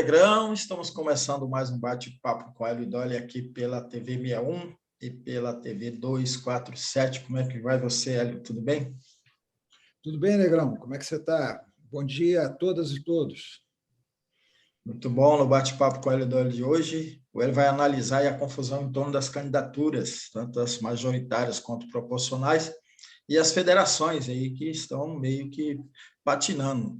Negrão, estamos começando mais um bate-papo com a Hélio Dolly aqui pela TV 61 e pela TV 247. Como é que vai você, Hélio? Tudo bem? Tudo bem, Negrão? Como é que você está? Bom dia a todas e todos. Muito bom. No bate-papo com o Hélio Dolly de hoje, o Hélio vai analisar a confusão em torno das candidaturas, tanto as majoritárias quanto proporcionais, e as federações aí que estão meio que patinando,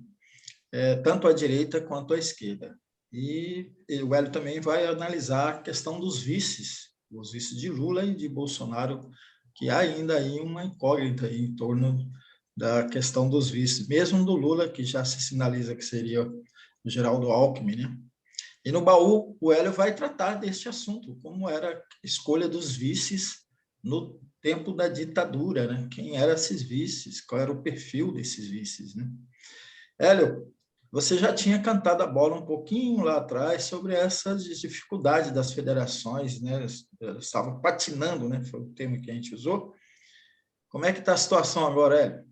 tanto à direita quanto à esquerda. E o Hélio também vai analisar a questão dos vices, os vices de Lula e de Bolsonaro, que há ainda aí uma incógnita aí em torno da questão dos vices, mesmo do Lula, que já se sinaliza que seria o Geraldo Alckmin, né? E no baú, o Hélio vai tratar deste assunto, como era a escolha dos vices no tempo da ditadura, né? Quem eram esses vices, qual era o perfil desses vices, né? Hélio, você já tinha cantado a bola um pouquinho lá atrás sobre essas dificuldades das federações, né? Elas estavam patinando, né? Foi o termo que a gente usou. Como é que está a situação agora, Hélio?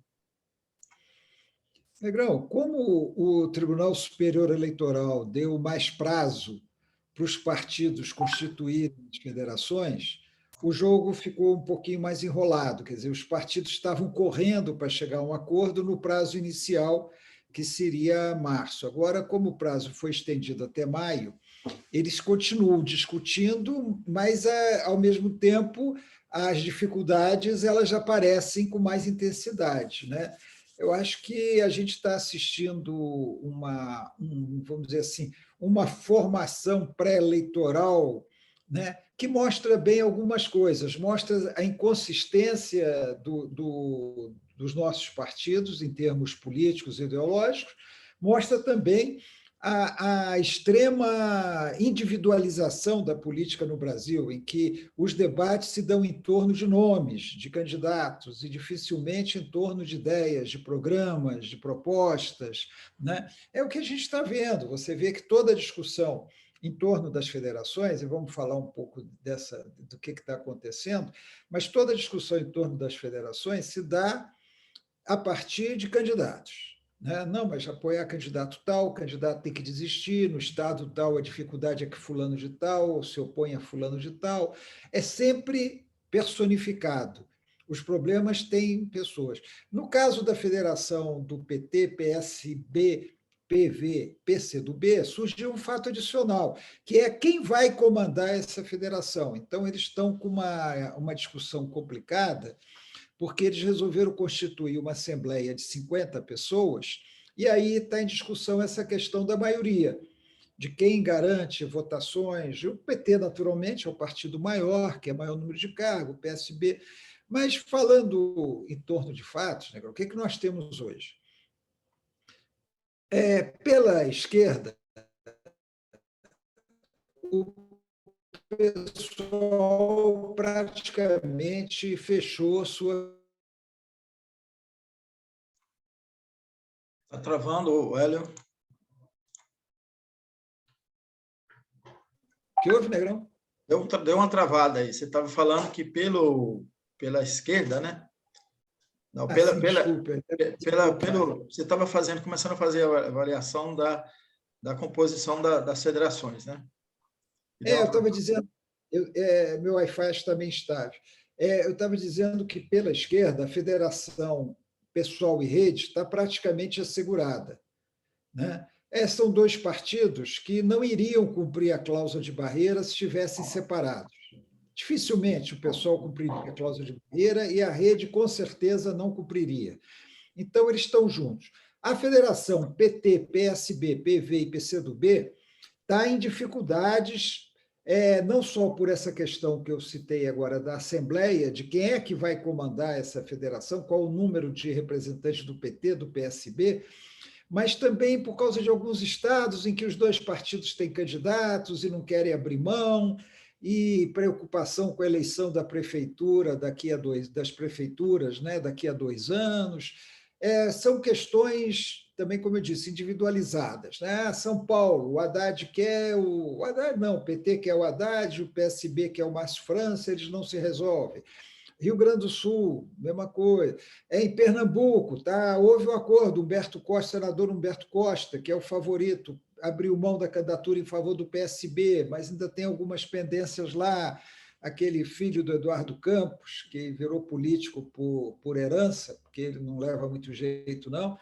Negrão, como o Tribunal Superior Eleitoral deu mais prazo para os partidos constituírem as federações, o jogo ficou um pouquinho mais enrolado. Quer dizer, os partidos estavam correndo para chegar a um acordo no prazo inicial, que seria março. Agora, como o prazo foi estendido até maio, eles continuam discutindo, mas, ao mesmo tempo, as dificuldades elas já aparecem com mais intensidade, né? Eu acho que a gente está assistindo vamos dizer assim, uma formação pré-eleitoral, né, que mostra bem algumas coisas, mostra a inconsistência dos nossos partidos em termos políticos e ideológicos, mostra também a extrema individualização da política no Brasil, em que os debates se dão em torno de nomes, de candidatos, e dificilmente em torno de ideias, de programas, de propostas, né? É o que a gente está vendo. Você vê que toda a discussão em torno das federações, e vamos falar um pouco do que está acontecendo, mas toda a discussão em torno das federações se dá a partir de candidatos. Né? Não, mas apoiar candidato tal, o candidato tem que desistir, no estado tal a dificuldade é que fulano de tal se opõe a fulano de tal. É sempre personificado. Os problemas têm pessoas. No caso da federação do PT, PSB, PV, PCdoB, surgiu um fato adicional, que é quem vai comandar essa federação. Então, eles estão com uma discussão complicada, porque eles resolveram constituir uma assembleia de 50 pessoas, e aí está em discussão essa questão da maioria, de quem garante votações. O PT, naturalmente, é o partido maior, que é maior número de cargos, o PSB. Mas, falando em torno de fatos, né, o que nós temos hoje? Pela esquerda, o pessoal praticamente fechou sua. Está travando, Hélio? Que houve, Negrão? Deu uma travada aí. Você estava falando que pela esquerda, né? Não, Sim, desculpa. você estava começando a fazer a avaliação da composição das federações, né? Eu estava dizendo, meu Wi-Fi está bem instável. Eu estava dizendo que, pela esquerda, a federação pessoal e rede está praticamente assegurada, né? São dois partidos que não iriam cumprir a cláusula de barreira se estivessem separados. Dificilmente o pessoal cumpriria a cláusula de barreira e a rede, com certeza, não cumpriria. Então, eles estão juntos. A federação PT, PSB, PV e PCdoB está em dificuldades, não só por essa questão que eu citei agora da Assembleia, de quem é que vai comandar essa federação, qual o número de representantes do PT, do PSB, mas também por causa de alguns estados em que os dois partidos têm candidatos e não querem abrir mão, e preocupação com a eleição da prefeitura das prefeituras, né, daqui a 2 anos. São questões, também, como eu disse, individualizadas. Né? São Paulo, o Haddad quer o Haddad, não, o PT quer o Haddad, o PSB quer o Márcio França, eles não se resolvem. Rio Grande do Sul, mesma coisa. Em Pernambuco, tá? Houve um acordo, senador Humberto Costa, que é o favorito abriu mão da candidatura em favor do PSB, mas ainda tem algumas pendências lá. Aquele filho do Eduardo Campos, que virou político por herança, porque ele não leva muito jeito, não,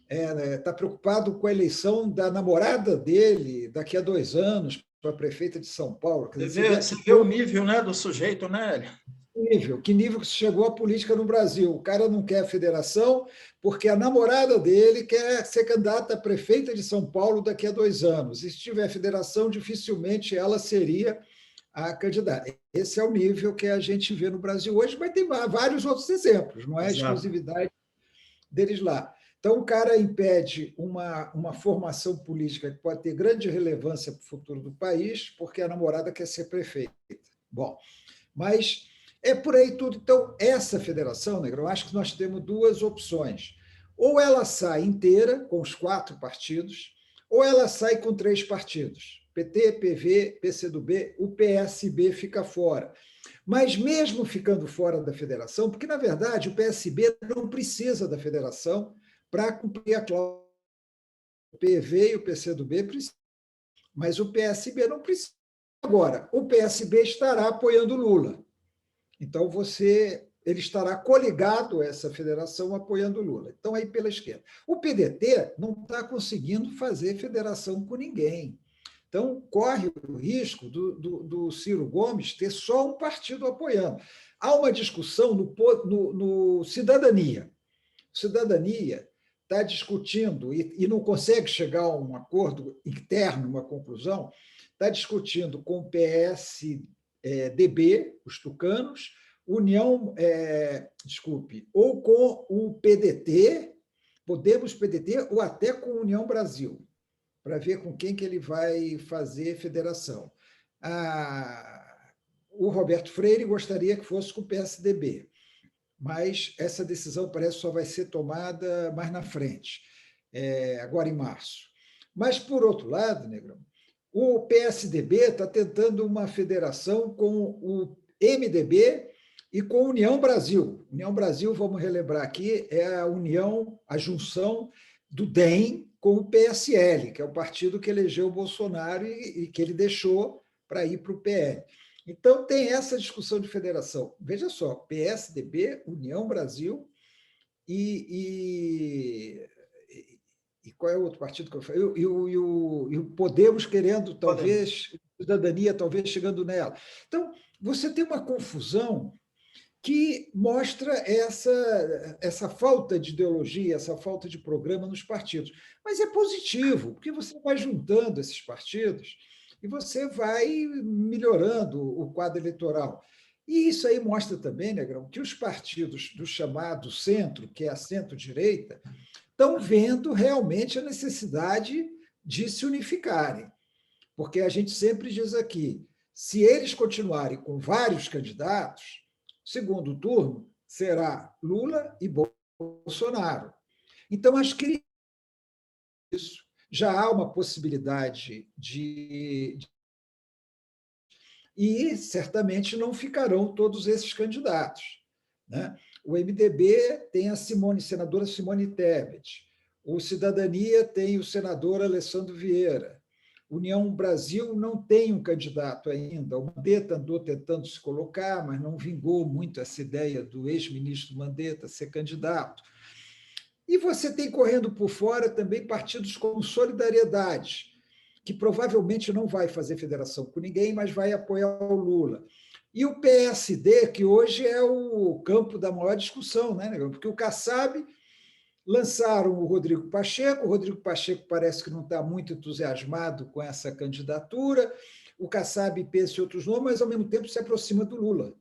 está preocupado com a eleição da namorada dele daqui a 2 anos para prefeita de São Paulo. Quer dizer, Você vê o nível, né, do sujeito, né, Hélio? Que nível que chegou a política no Brasil. O cara não quer a federação porque a namorada dele quer ser candidata a prefeita de São Paulo daqui a 2 anos. E se tiver federação, dificilmente ela seria a candidata. Esse é o nível que a gente vê no Brasil hoje, mas tem vários outros exemplos, não é Exato. exclusividade deles lá. Então, o cara impede uma formação política que pode ter grande relevância para o futuro do país, porque a namorada quer ser prefeita. Bom, mas é por aí tudo. Então, essa federação, Negrão, eu acho que nós temos duas opções. Ou ela sai inteira, com os 4 partidos, ou ela sai com 3 partidos. PT, PV, PCdoB, o PSB fica fora. Mas mesmo ficando fora da federação, porque, na verdade, o PSB não precisa da federação para cumprir a cláusula. O PV e o PCdoB precisam, mas o PSB não precisa. Agora, o PSB estará apoiando Lula. Então, ele estará coligado a essa federação apoiando Lula. Então, aí pela esquerda. O PDT não está conseguindo fazer federação com ninguém. Então, corre o risco do Ciro Gomes ter só um partido apoiando. Há uma discussão no Cidadania. Cidadania está discutindo, e não consegue chegar a um acordo interno, uma conclusão, está discutindo com o PSDB, os tucanos, ou com o PDT, Podemos PDT, ou até com a União Brasil, para ver com quem que ele vai fazer federação. O Roberto Freire gostaria que fosse com o PSDB, mas essa decisão parece que só vai ser tomada mais na frente, agora em março. Mas, por outro lado, Negrão, o PSDB está tentando uma federação com o MDB e com a União Brasil. União Brasil, vamos relembrar aqui, é a junção do DEM com o PSL, que é o partido que elegeu o Bolsonaro e que ele deixou para ir para o PL. Então, tem essa discussão de federação. Veja só, PSDB, União Brasil e qual é o outro partido que eu falei? E o Podemos querendo, talvez, Cidadania, talvez chegando nela. Então, você tem uma confusão que mostra essa falta de ideologia, essa falta de programa nos partidos. Mas é positivo, porque você vai juntando esses partidos e você vai melhorando o quadro eleitoral. E isso aí mostra também, Negrão, que os partidos do chamado centro, que é a centro-direita, estão vendo realmente a necessidade de se unificarem. Porque a gente sempre diz aqui, se eles continuarem com vários candidatos, segundo turno será Lula e Bolsonaro. Então, acho que isso já há uma possibilidade e certamente não ficarão todos esses candidatos, né? O MDB tem a senadora Simone Tebet, o Cidadania tem o senador Alessandro Vieira, União Brasil não tem um candidato ainda, o Mandetta andou tentando se colocar, mas não vingou muito essa ideia do ex-ministro Mandetta ser candidato. E você tem correndo por fora também partidos como Solidariedade, que provavelmente não vai fazer federação com ninguém, mas vai apoiar o Lula. E o PSD, que hoje é o campo da maior discussão, né, Negão? Porque o Kassab lançaram o Rodrigo Pacheco parece que não está muito entusiasmado com essa candidatura, o Kassab pensa em outros nomes, mas, ao mesmo tempo, se aproxima do Lula.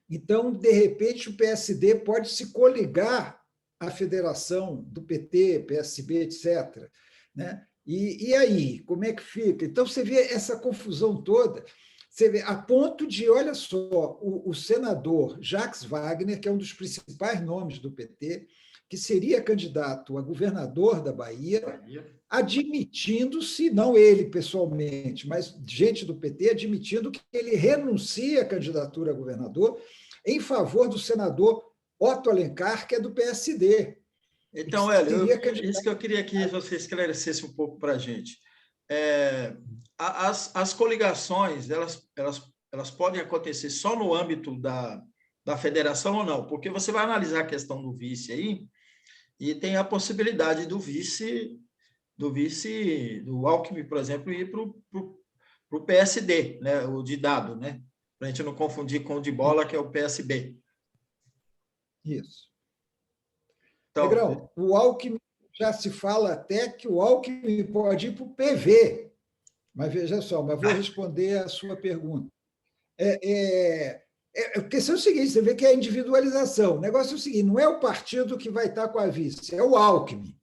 Então, de repente, o PSD pode se coligar à federação do PT, PSB, etc., né? E aí, como é que fica? Então, você vê essa confusão toda, você vê, a ponto de, olha só, o senador Jacques Wagner, que é um dos principais nomes do PT, que seria candidato a governador da Bahia, admitindo-se, não ele pessoalmente, mas gente do PT, admitindo que ele renuncia à candidatura a governador em favor do senador Otto Alencar, que é do PSD. Então, Hélio, seria isso que eu queria que você esclarecesse um pouco para a gente. As coligações, elas podem acontecer só no âmbito da federação ou não? Porque você vai analisar a questão do vice aí, e tem a possibilidade do Alckmin, por exemplo, ir para o PSD, né? O de dado, né? Para a gente não confundir com o de bola, que é o PSB. Isso. Então, Negrão, o Alckmin, já se fala até que o Alckmin pode ir para o PV, mas veja só, mas vou responder a sua pergunta. A questão é o seguinte, você vê que é a individualização. O negócio é o seguinte, não é o partido que vai estar com a vice, é o Alckmin.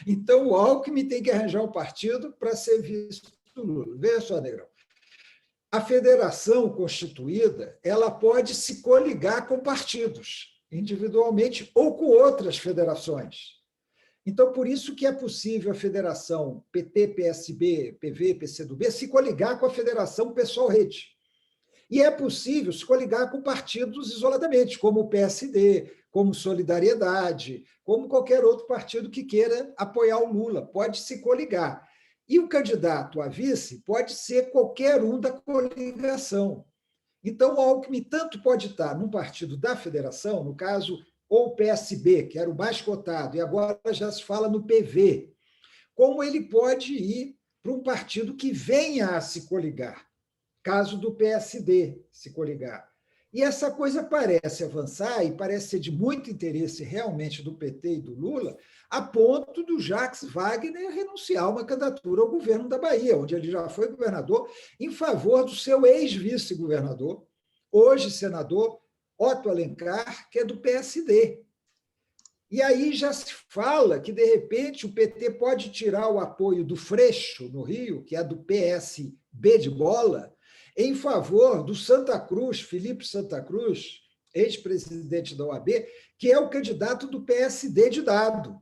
Então, o Alckmin tem que arranjar um partido para ser vice do Lula. Veja só, Negrão. A federação constituída ela pode se coligar com partidos, individualmente ou com outras federações. Então, por isso que é possível a federação PT, PSB, PV, PCdoB se coligar com a federação PSOL-Rede. E é possível se coligar com partidos isoladamente, como o PSD, como Solidariedade, como qualquer outro partido que queira apoiar o Lula, pode se coligar. E o candidato a vice pode ser qualquer um da coligação. Então, o Alckmin tanto pode estar num partido da federação, no caso, ou o PSB, que era o mais cotado, e agora já se fala no PV, como ele pode ir para um partido que venha a se coligar, caso do PSD se coligar. E essa coisa parece avançar e parece ser de muito interesse realmente do PT e do Lula, a ponto do Jacques Wagner renunciar a uma candidatura ao governo da Bahia, onde ele já foi governador, em favor do seu ex-vice-governador, hoje senador, Otto Alencar, que é do PSD. E aí já se fala que, de repente, o PT pode tirar o apoio do Freixo, no Rio, que é do PSB de bola, em favor do Santa Cruz, Felipe Santa Cruz, ex-presidente da OAB, que é o candidato do PSD de dado.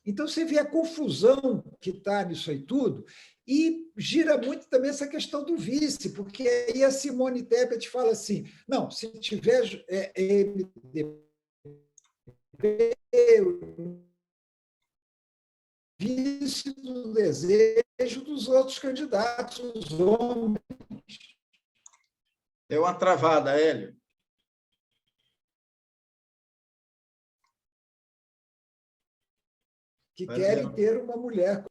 Então, você vê a confusão que está nisso aí tudo, e gira muito também essa questão do vice, porque aí a Simone Tebet fala assim, não, se tiver MDB, vice do desejo dos outros candidatos, os homens. Deu uma travada, Hélio. Que querem ter uma mulher.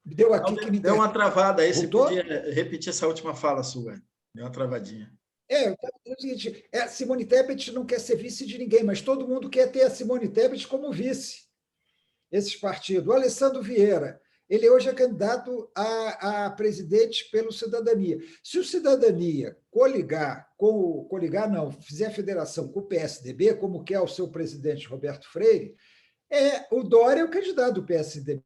Deu aqui que me deu uma travada aí, Voltou? você podia repetir essa última fala sua. Deu uma travadinha. Eu estava dizendo o seguinte, a Simone Tebet não quer ser vice de ninguém, mas todo mundo quer ter a Simone Tebet como vice. Esses partidos. O Alessandro Vieira, ele hoje é candidato a presidente pelo Cidadania. Se o Cidadania fizer a federação com o PSDB, como quer o seu presidente Roberto Freire, o Dória é o candidato do PSDB,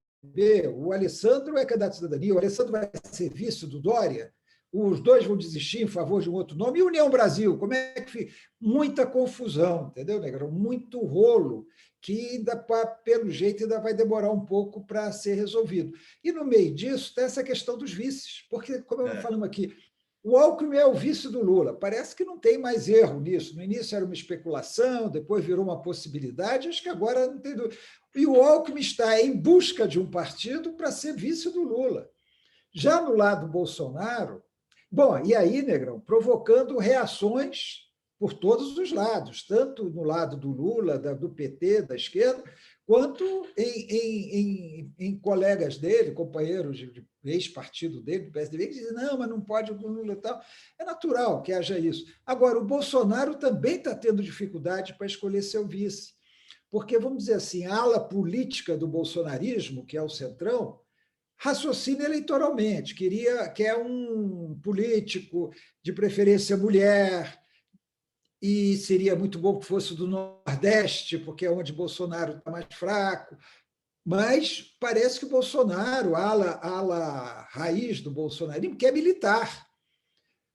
o Alessandro é candidato à Cidadania, o Alessandro vai ser vice do Dória, os dois vão desistir em favor de um outro nome, e União Brasil, como é que fica? Muita confusão, entendeu, Negrão? Muito rolo, que ainda, pelo jeito, ainda vai demorar um pouco para ser resolvido. E no meio disso tem essa questão dos vices, porque, como eu falamos aqui, o Alckmin é o vice do Lula. Parece que não tem mais erro nisso. No início era uma especulação, depois virou uma possibilidade, acho que agora não tem dúvida. E o Alckmin está em busca de um partido para ser vice do Lula. Já no lado Bolsonaro, bom, e aí, Negrão, provocando reações por todos os lados, tanto no lado do Lula, do PT, da esquerda, quanto em colegas dele, companheiros de ex-partido dele, do PSDB, que dizem, não, mas não pode o Lula e tal. É natural que haja isso. Agora, o Bolsonaro também está tendo dificuldade para escolher seu vice, porque, vamos dizer assim, a ala política do bolsonarismo, que é o Centrão, raciocina eleitoralmente, quer um político, de preferência mulher, e seria muito bom que fosse do Nordeste, porque é onde Bolsonaro está mais fraco, mas parece que o Bolsonaro, a ala raiz do bolsonarismo, quer militar,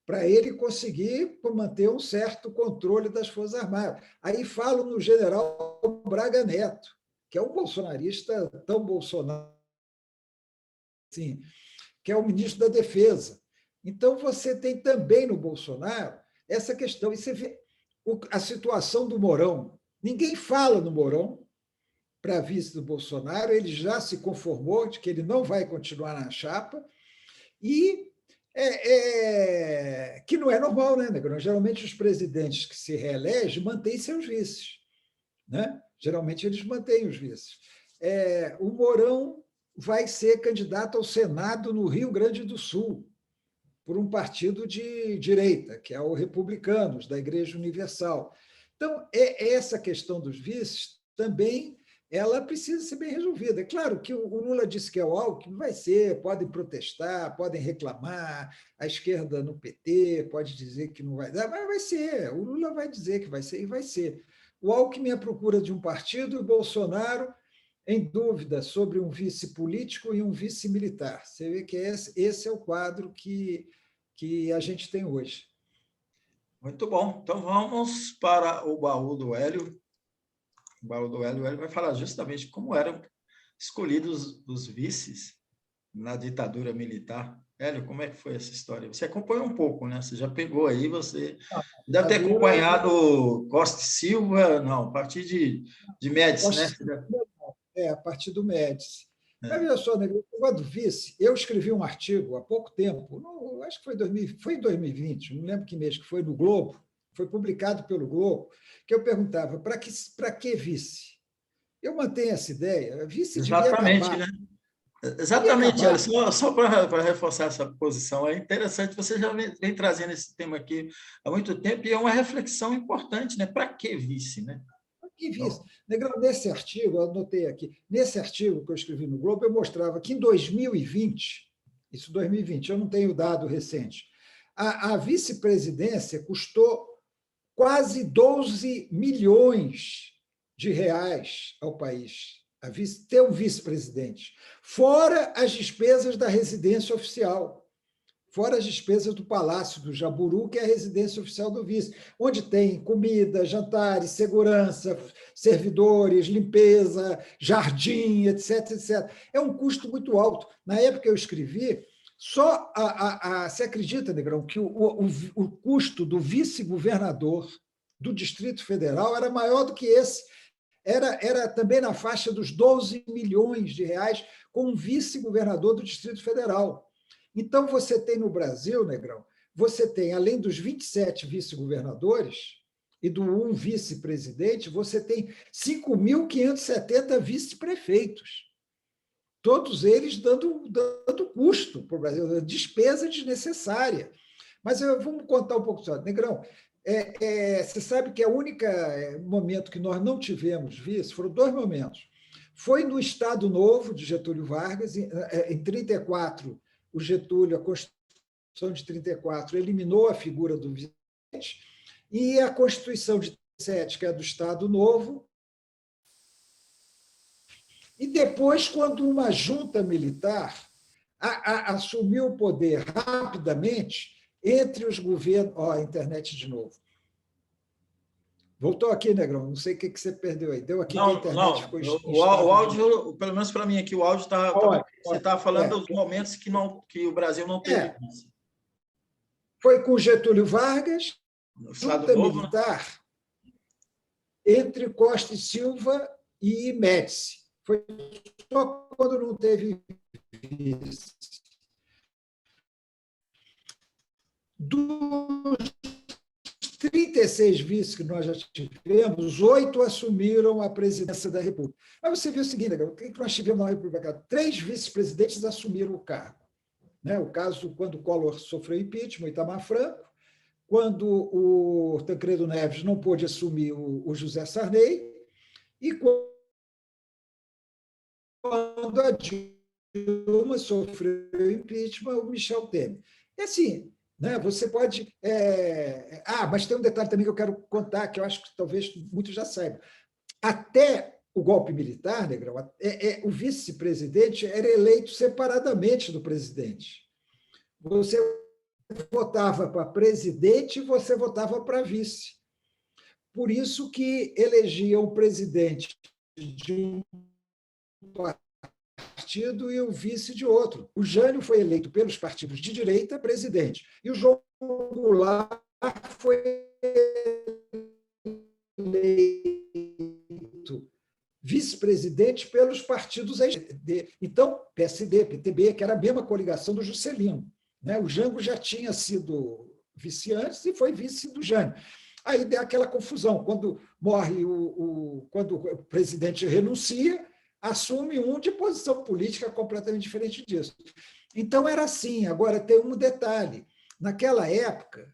para ele conseguir manter um certo controle das Forças Armadas. Aí falo no general Braga Neto, que é um bolsonarista tão Bolsonaro assim, que é o ministro da Defesa. Então, você tem também no Bolsonaro essa questão. E você vê a situação do Mourão. Ninguém fala no Mourão, para vice do Bolsonaro, ele já se conformou de que ele não vai continuar na chapa, e que não é normal, né, Negrão? Geralmente, os presidentes que se reelegem mantêm seus vices, né? Geralmente, eles mantêm os vices. O Mourão vai ser candidato ao Senado no Rio Grande do Sul, por um partido de direita, que é o Republicanos, da Igreja Universal. Então, essa questão dos vices também ela precisa ser bem resolvida. É claro que o Lula disse que é o Alckmin, vai ser, podem protestar, podem reclamar, a esquerda no PT pode dizer que não vai dar, mas vai ser, o Lula vai dizer que vai ser e vai ser. O Alckmin é à procura de um partido e o Bolsonaro em dúvida sobre um vice político e um vice militar. Você vê que esse é o quadro que a gente tem hoje. Muito bom. Então, vamos para o baú do Hélio. O baú do Hélio, vai falar justamente como eram escolhidos os vices na ditadura militar. Hélio, como é que foi essa história? Você acompanhou um pouco, né? Você já pegou aí, você deve ter acompanhado Costa e Silva, não, a partir de Médici, né? A partir do Médici. Mas, veja só, Negro, o negócio do vice, eu escrevi um artigo há pouco tempo, acho que foi em 2020, não lembro que mês, que foi no Globo, foi publicado pelo Globo, que eu perguntava, para que vice? Eu mantenho essa ideia, vice devia acabar. Né? Exatamente, só para reforçar essa posição, é interessante, você já vem trazendo esse tema aqui há muito tempo, e é uma reflexão importante, né? Para que vice, né? Que vice. Negrão, nesse artigo, eu anotei aqui, nesse artigo que eu escrevi no Globo, eu mostrava que em 2020, isso 2020, eu não tenho dado recente, a vice-presidência custou quase 12 milhões de reais ao país, ter um vice-presidente, fora as despesas da residência oficial, fora as despesas do Palácio do Jaburu, que é a residência oficial do vice, onde tem comida, jantares, segurança, servidores, limpeza, jardim, etc, etc. É um custo muito alto. Na época que eu escrevi, só você acredita, Negrão, que o custo do vice-governador do Distrito Federal era maior do que esse. Era também na faixa dos 12 milhões de reais com um vice-governador do Distrito Federal. Então, você tem no Brasil, Negrão, você tem, além dos 27 vice-governadores e do um vice-presidente, você tem 5.570 vice-prefeitos. Todos eles dando custo para o Brasil, despesa desnecessária. Mas vamos contar um pouco só. Negrão, você sabe que o único momento que nós não tivemos vice, foram 2 momentos. Foi no Estado Novo, de Getúlio Vargas, em 1934, o Getúlio, a Constituição de 34, eliminou a figura do vice, e a Constituição de 37, que é do Estado Novo. E depois, quando uma junta militar assumiu o poder rapidamente, entre os governos... a internet de novo. Voltou aqui, Negrão, não sei o que você perdeu aí. Deu aqui que a internet ficou... O áudio, pelo menos para mim aqui, o áudio está... Você estava falando dos momentos que o Brasil não teve vice. Foi com Getúlio Vargas, junta militar, entre Costa e Silva e Médici. Foi só quando não teve vice. Dos 36 vices que nós já tivemos, 8 assumiram a presidência da República. Mas você viu o seguinte, o que nós tivemos na República? 3 vice-presidentes assumiram o cargo. O caso quando o Collor sofreu impeachment, Itamar Franco, quando o Tancredo Neves não pôde assumir o José Sarney, e quando a Dilma sofreu impeachment, o Michel Temer. E assim, você pode... mas tem um detalhe também que eu quero contar, que eu acho que talvez muitos já saibam. Até o golpe militar, Negrão, o vice-presidente era eleito separadamente do presidente. Você votava para presidente e você votava para vice. Por isso que elegiam o presidente de um partido e o vice de outro. O Jânio foi eleito pelos partidos de direita presidente, e o João Goulart foi eleito vice-presidente pelos partidos. Então, PSD, PTB, que era a mesma coligação do Juscelino. Né? O Jango já tinha sido vice antes e foi vice do Jânio. Aí deu aquela confusão. Quando morre quando o presidente renuncia, assume um de posição política completamente diferente disso. Então, era assim. Agora, tem um detalhe. Naquela época,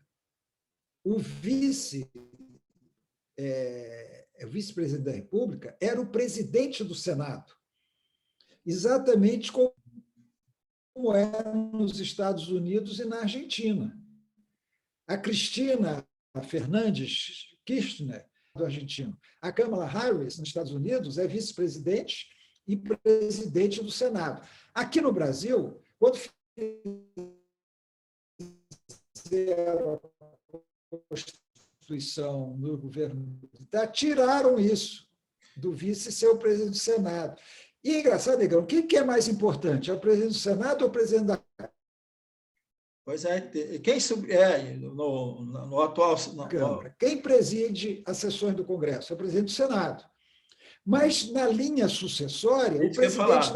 o vice-presidente da República era o presidente do Senado, exatamente como era nos Estados Unidos e na Argentina. A Cristina Fernandes Kirchner, do argentino. A Kamala Harris, nos Estados Unidos, é vice-presidente e presidente do Senado. Aqui no Brasil, quando fizeram a Constituição no governo militar, tiraram isso do vice ser o presidente do Senado. E é engraçado, Negrão, o que é mais importante? É o presidente do Senado ou o presidente da Pois é, quem no atual Câmara? Quem preside as sessões do Congresso? É o presidente do Senado. Mas na linha sucessória, o presidente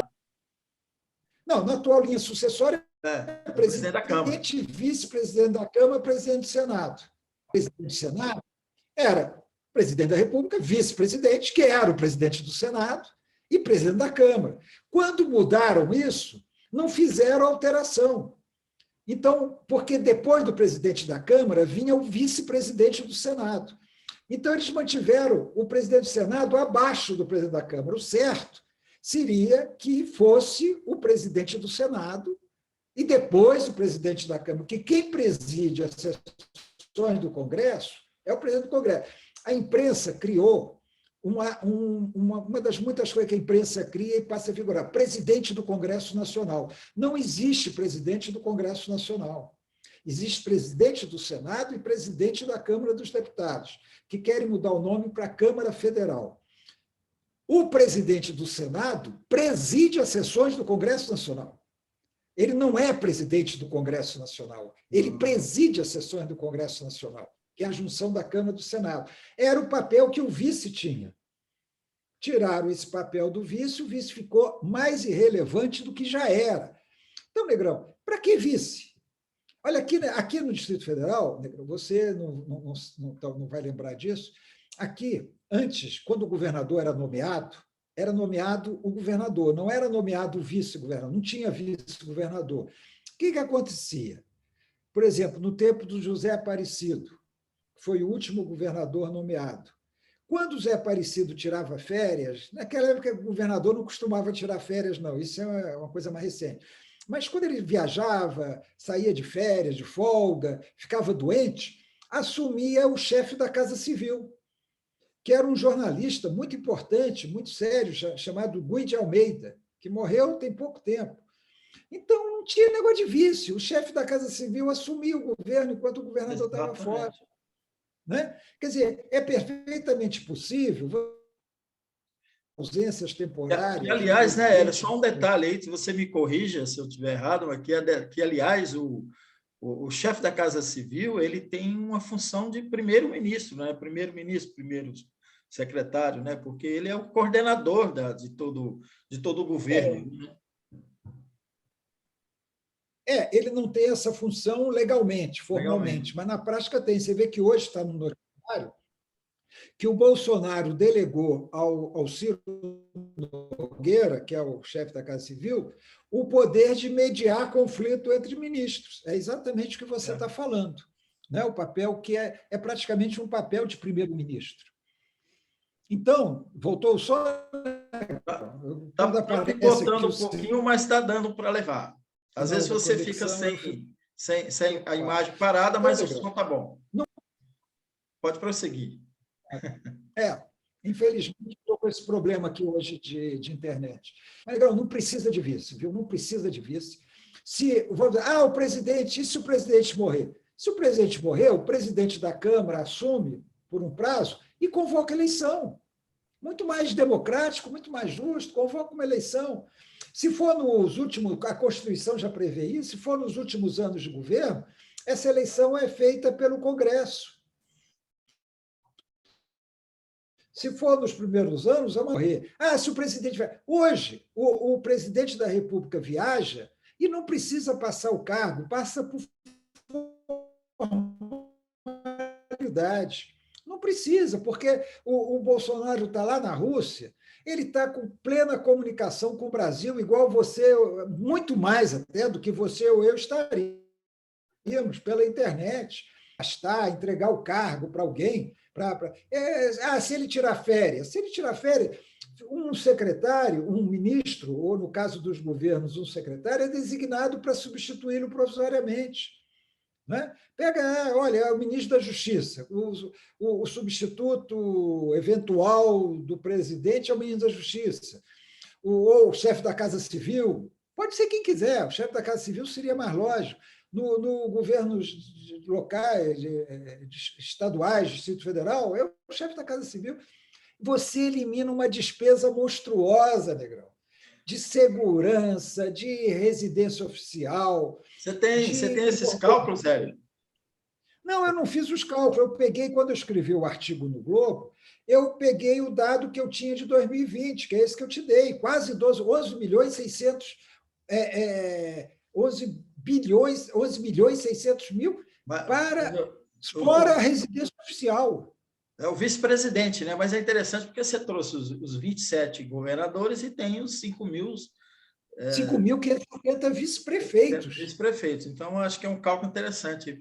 Não, na atual linha sucessória, o presidente da Câmara, vice-presidente da Câmara, presidente do Senado. O presidente do Senado era presidente da República, vice-presidente, que era o presidente do Senado, e presidente da Câmara. Quando mudaram isso, não fizeram alteração. Então, porque depois do presidente da Câmara vinha o vice-presidente do Senado. Então, eles mantiveram o presidente do Senado abaixo do presidente da Câmara. O certo seria que fosse o presidente do Senado e depois o presidente da Câmara, porque quem preside as sessões do Congresso é o presidente do Congresso. A imprensa criou uma das muitas coisas que a imprensa cria e passa a figurar, presidente do Congresso Nacional. Não existe presidente do Congresso Nacional. Existe presidente do Senado e presidente da Câmara dos Deputados, que querem mudar o nome para Câmara Federal. O presidente do Senado preside as sessões do Congresso Nacional. Ele não é presidente do Congresso Nacional, ele preside as sessões do Congresso Nacional, que é a junção da Câmara e do Senado. Era o papel que o vice tinha. Tiraram esse papel do vice, o vice ficou mais irrelevante do que já era. Então, Negrão, para que vice? Olha, aqui no Distrito Federal, Negrão, você não vai lembrar disso, aqui, antes, quando o governador era nomeado o governador, não era nomeado o vice-governador, não tinha vice-governador. O que acontecia? Por exemplo, no tempo do José Aparecido, que foi o último governador nomeado, quando o Zé Aparecido tirava férias, naquela época o governador não costumava tirar férias, não, isso é uma coisa mais recente. Mas quando ele viajava, saía de férias, de folga, ficava doente, assumia o chefe da Casa Civil, que era um jornalista muito importante, muito sério, chamado Guy de Almeida, que morreu tem pouco tempo. Então, não tinha negócio de vice. O chefe da Casa Civil assumia o governo enquanto o governador estava fora. Né? Quer dizer, é perfeitamente possível ausências temporárias. E, aliás, né, era só um detalhe aí, se você me corrija se eu estiver errado, mas que aliás, o chefe da Casa Civil ele tem uma função de primeiro-ministro, né? Primeiro-ministro, primeiro secretário, né? Porque ele é o coordenador de todo o governo. Né? Ele não tem essa função legalmente, formalmente, mas na prática tem. Você vê que hoje está no noticiário que o Bolsonaro delegou ao Ciro Nogueira, que é o chefe da Casa Civil, o poder de mediar conflito entre ministros. É exatamente o que você está falando. Né? O papel que é praticamente um papel de primeiro-ministro. Então, voltou só... Está picotando um pouquinho, mas está dando para levar. Às vezes você fica sem a imagem parada, mas o som está bom. Pode prosseguir. Infelizmente, estou com esse problema aqui hoje de internet. Mas, legal, não precisa de vice, viu? Não precisa de vice. O presidente, e se o presidente morrer? Se o presidente morrer, o presidente da Câmara assume por um prazo e convoca eleição. Muito mais democrático, muito mais justo, convoca uma eleição. Se for nos últimos, a Constituição já prevê isso, se for nos últimos anos de governo, essa eleição é feita pelo Congresso. Se for nos primeiros anos, vai morrer. Se o presidente vai. Hoje, o presidente da República viaja e não precisa passar o cargo, passa por formalidade. Não precisa, porque o Bolsonaro está lá na Rússia, ele está com plena comunicação com o Brasil, igual você, muito mais até do que você ou eu estaríamos pela internet. Entregar o cargo para alguém. Se ele tirar férias, um secretário, um ministro, ou no caso dos governos, um secretário, é designado para substituí-lo provisoriamente. Né? Olha, é o ministro da Justiça, o substituto eventual do presidente é o ministro da Justiça, ou o chefe da Casa Civil, pode ser quem quiser, o chefe da Casa Civil seria mais lógico. No governos locais, estaduais, Distrito Federal, é o chefe da Casa Civil. Você elimina uma despesa monstruosa, Negrão, de segurança, de residência oficial. Você tem esses cálculos, Hélio? Não, eu não fiz os cálculos. Eu peguei, quando eu escrevi o artigo no Globo, eu peguei o dado que eu tinha de 2020, que é esse que eu te dei, quase 11 milhões 600, 11 milhões 600 mil fora a residência oficial. É o vice-presidente, né? Mas é interessante porque você trouxe os 27 governadores e tem os 5.550 vice-prefeitos. Vice-prefeitos. Então, acho que é um cálculo interessante.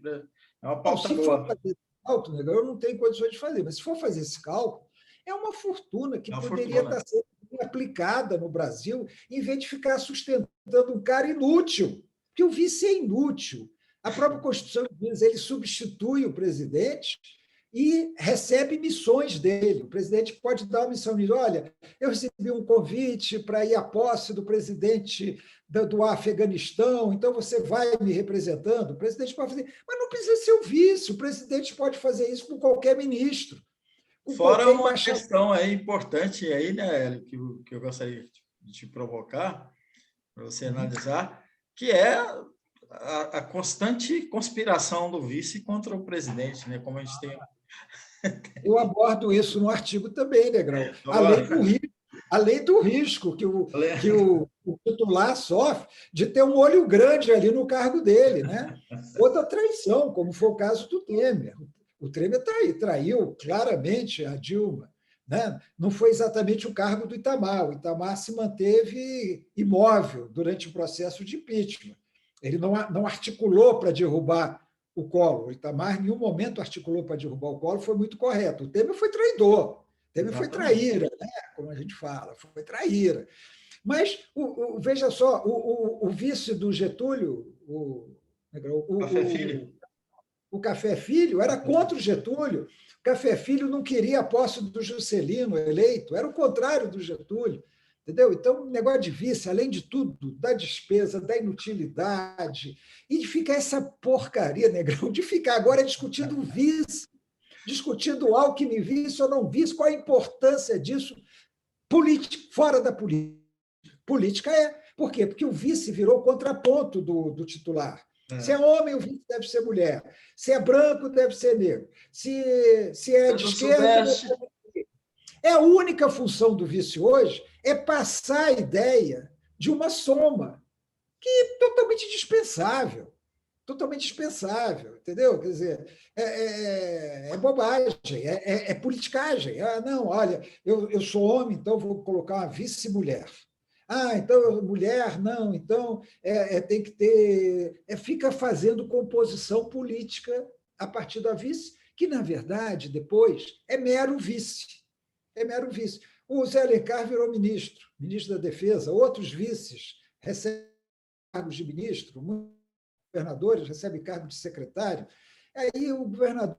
É uma pauta boa. Se for fazer esse cálculo, eu não tenho condições de fazer, mas se for fazer esse cálculo, é uma fortuna que poderia estar sendo aplicada no Brasil, em vez de ficar sustentando um cara inútil, porque o vice é inútil. A própria Constituição diz, ele substitui o presidente e recebe missões dele. O presidente pode dar uma missão, diz, olha, eu recebi um convite para ir à posse do presidente do Afeganistão, então você vai me representando. O presidente pode fazer, mas não precisa ser o vice, o presidente pode fazer isso com qualquer ministro. Fora uma questão aí importante aí, né, Hélio, que eu gostaria de te provocar, para você analisar, que é a constante conspiração do vice contra o presidente, né? Como a gente tem. Eu abordo isso no artigo também, Negrão. Além do risco que o titular sofre de ter um olho grande ali no cargo dele, né? Outra traição, como foi o caso do Temer. O Temer traiu claramente a Dilma. Né? Não foi exatamente o cargo do Itamar. O Itamar se manteve imóvel durante o processo de impeachment. Ele não articulou para derrubar o Collor. O Itamar, em nenhum momento, articulou para derrubar o Collor, foi muito correto. O Temer foi traidor. O Temer foi traíra, né? Como a gente fala, foi traíra. Mas, veja só, o vice do Getúlio, o Café Filho, era contra o Getúlio. O Café Filho não queria a posse do Juscelino eleito, era o contrário do Getúlio. Entendeu? Então, o negócio de vice, além de tudo, da despesa, da inutilidade, e de ficar essa porcaria, Negrão, de ficar agora discutindo vice, discutindo Alckmin vice ou não vice, qual a importância disso fora da política. Política é. Por quê? Porque o vice virou contraponto do titular. Se é homem, o vice deve ser mulher. Se é branco, deve ser negro. Se é de esquerda, deve ser... A única função do vice hoje é passar a ideia de uma soma, que é totalmente dispensável. Totalmente dispensável, entendeu? Quer dizer, é bobagem, é politicagem. Não, olha, eu sou homem, então vou colocar uma vice-mulher. Então, mulher, não, então tem que ter... fica fazendo composição política a partir da vice, que, na verdade, depois é mero vice. É mero vice. O Zé Alencar virou ministro da Defesa, outros vices recebem cargos de ministro, muitos governadores recebem cargo de secretário. Aí o governador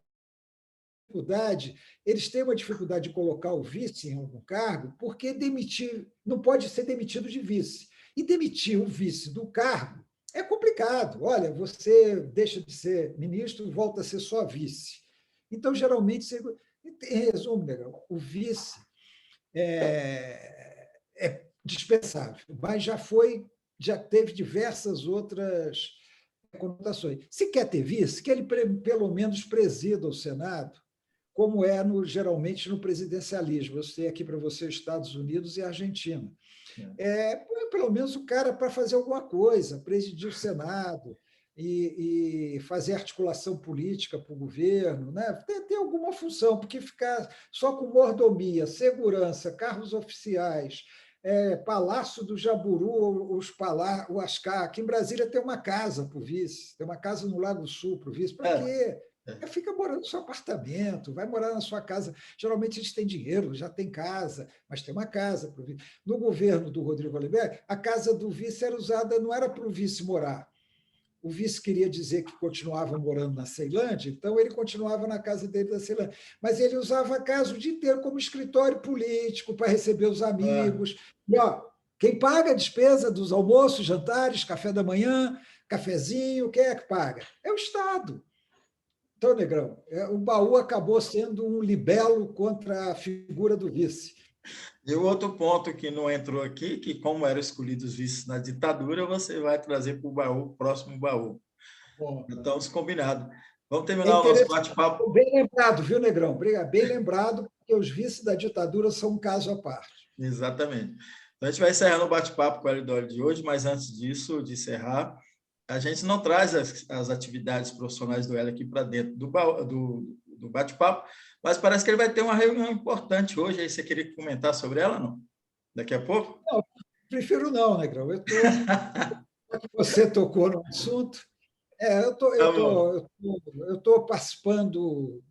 eles têm uma dificuldade de colocar o vice em algum cargo, porque não pode ser demitido de vice. E demitir o vice do cargo é complicado. Olha, você deixa de ser ministro e volta a ser só vice. Então, geralmente, em resumo, o vice é dispensável, mas já teve diversas outras conotações. Se quer ter vice, que ele pelo menos presida o Senado como é geralmente no presidencialismo. Eu sei aqui para você os Estados Unidos e a Argentina. Pelo menos o cara para fazer alguma coisa, presidir o Senado e fazer articulação política para o governo, né? Ter alguma função, porque ficar só com mordomia, segurança, carros oficiais, Palácio do Jaburu, o Ascar. Aqui em Brasília tem uma casa para o vice, tem uma casa no Lago Sul para o vice. Para quê? Fica morando no seu apartamento, vai morar na sua casa. Geralmente eles têm dinheiro, já tem casa, mas tem uma casa para o vice. No governo do Rodrigo Oliveira, a casa do vice era usada, não era para o vice morar. O vice queria dizer que continuava morando na Ceilândia, então ele continuava na casa dele da Ceilândia. Mas ele usava a casa o dia inteiro como escritório político para receber os amigos. E, quem paga a despesa dos almoços, jantares, café da manhã, cafezinho, quem é que paga? É o Estado. Então, Negrão, o baú acabou sendo um libelo contra a figura do vice. E o outro ponto que não entrou aqui, que como eram escolhidos os vices na ditadura, você vai trazer para o baú, próximo baú. Bom, estamos combinados. Vamos terminar o nosso bate-papo. Bem lembrado, viu, Negrão? Bem lembrado, porque os vices da ditadura são um caso à parte. Exatamente. Então, a gente vai encerrando o bate-papo com a Hélio de hoje, mas antes disso, de encerrar, a gente não traz as atividades profissionais do Hélio aqui para dentro do bate-papo, mas parece que ele vai ter uma reunião importante hoje. Aí você queria comentar sobre ela, não? Daqui a pouco? Não, prefiro não, Negrão. Você tocou no assunto. Eu estou participando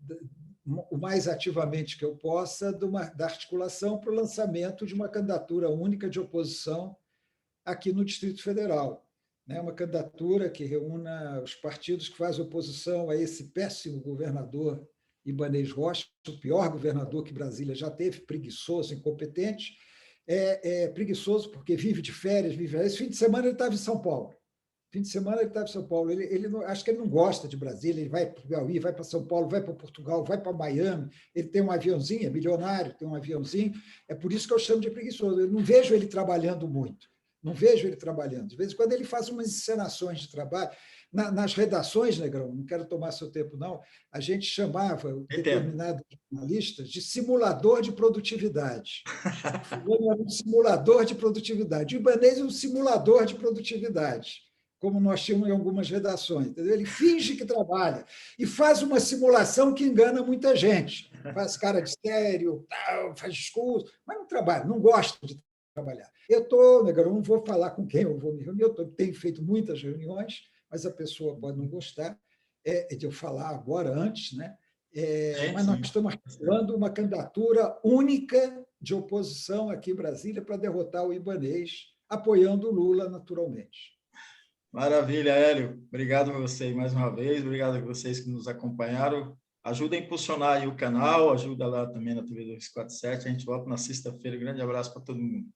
o mais ativamente que eu possa da articulação para o lançamento de uma candidatura única de oposição aqui no Distrito Federal. Uma candidatura que reúna os partidos que fazem oposição a esse péssimo governador Ibanez Rocha, o pior governador que Brasília já teve, preguiçoso, incompetente. Preguiçoso porque vive de férias, Esse fim de semana ele estava em São Paulo. Acho que ele não gosta de Brasília, ele vai para o Piauí, vai para São Paulo, vai para Portugal, vai para Miami, ele tem um aviãozinho, é milionário, tem um aviãozinho, é por isso que eu chamo de preguiçoso. Eu não vejo ele trabalhando muito. Não vejo ele trabalhando. De vez em quando ele faz umas encenações de trabalho. Nas redações, Negrão, não quero tomar seu tempo, não, a gente chamava determinados jornalistas de simulador de produtividade. Fulano era um simulador de produtividade. O Ibanez é um simulador de produtividade, como nós tínhamos em algumas redações. Entendeu? Ele finge que trabalha e faz uma simulação que engana muita gente. Faz cara de sério, faz discurso, mas não trabalha, não gosta de trabalhar. Negrão, não vou falar com quem eu vou me reunir, eu tenho feito muitas reuniões, mas a pessoa pode não gostar de eu falar agora, antes, né? Mas nós estamos articulando uma candidatura única de oposição aqui em Brasília para derrotar o Ibanez, apoiando o Lula, naturalmente. Maravilha, Hélio. Obrigado a você mais uma vez, obrigado a vocês que nos acompanharam. Ajuda a impulsionar aí o canal, ajuda lá também na TV 247. A gente volta na sexta-feira. Grande abraço para todo mundo.